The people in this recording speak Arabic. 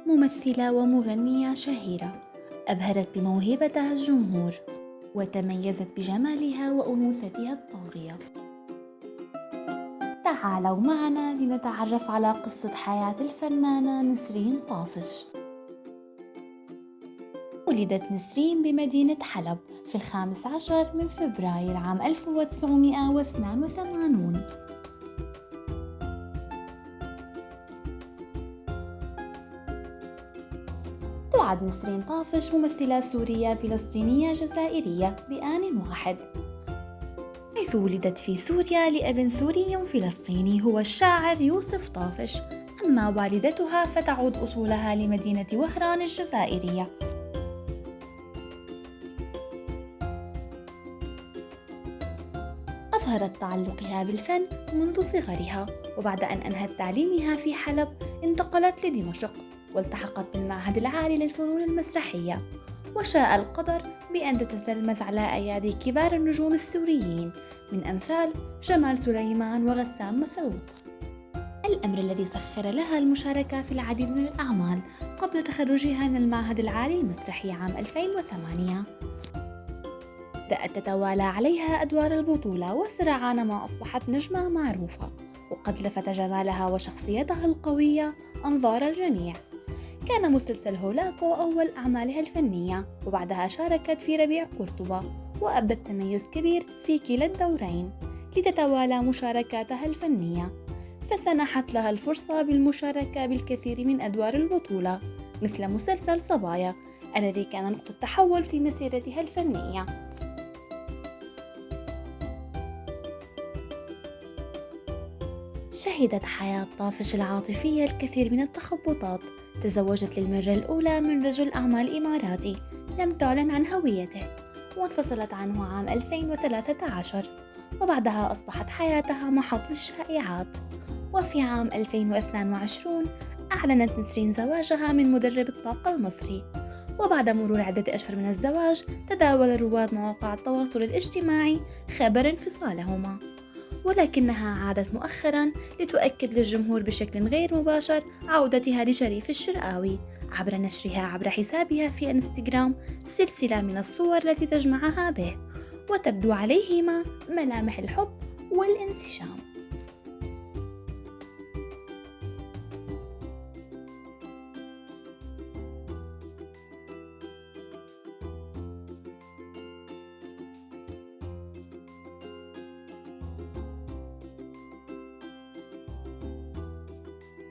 ممثلة ومغنية شهيرة أبهرت بموهبتها الجمهور وتميزت بجمالها وأنوثتها الطاغية. تعالوا معنا لنتعرف على قصة حياة الفنانة نسرين طافش. ولدت نسرين بمدينة حلب في 15 من فبراير عام 1982. تعد نسرين طافش ممثلة سورية فلسطينية جزائرية بآن واحد، حيث ولدت في سوريا لأب سوري فلسطيني هو الشاعر يوسف طافش، أما والدتها فتعود أصولها لمدينة وهران الجزائرية. أظهرت تعلقها بالفن منذ صغرها، وبعد أن أنهت تعليمها في حلب انتقلت لدمشق والتحقت بالمعهد العالي للفنون المسرحية. وشاء القدر بأن تتتلمذ على أيادي كبار النجوم السوريين من أمثال جمال سليمان وغسان مسعود، الأمر الذي سخر لها المشاركة في العديد من الأعمال قبل تخرجها من المعهد العالي المسرحي عام 2008. بدأت تتوالى عليها أدوار البطولة وسرعان ما أصبحت نجمة معروفة، وقد لفت جمالها وشخصيتها القوية أنظار الجميع. كان مسلسل هولاكو أول أعمالها الفنية، وبعدها شاركت في ربيع قرطبة وأبدت تميز كبير في كلا الدورين لتتوالى مشاركاتها الفنية، فسنحت لها الفرصة بالمشاركة بالكثير من أدوار البطولة مثل مسلسل صبايا الذي كان نقطة تحول في مسيرتها الفنية. شهدت حياة طافش العاطفية الكثير من التخبطات. تزوجت للمرة الأولى من رجل أعمال إماراتي لم تعلن عن هويته، وانفصلت عنه عام 2013، وبعدها أصبحت حياتها محط للشائعات. وفي عام 2022 أعلنت نسرين زواجها من مدرب الطاقة المصري، وبعد مرور عدة أشهر من الزواج تداول رواد مواقع التواصل الاجتماعي خبر انفصالهما، ولكنها عادت مؤخراً لتؤكد للجمهور بشكل غير مباشر عودتها لشريف الشرقاوي عبر نشرها عبر حسابها في انستغرام سلسلة من الصور التي تجمعها به، وتبدو عليهما ملامح الحب والانسجام.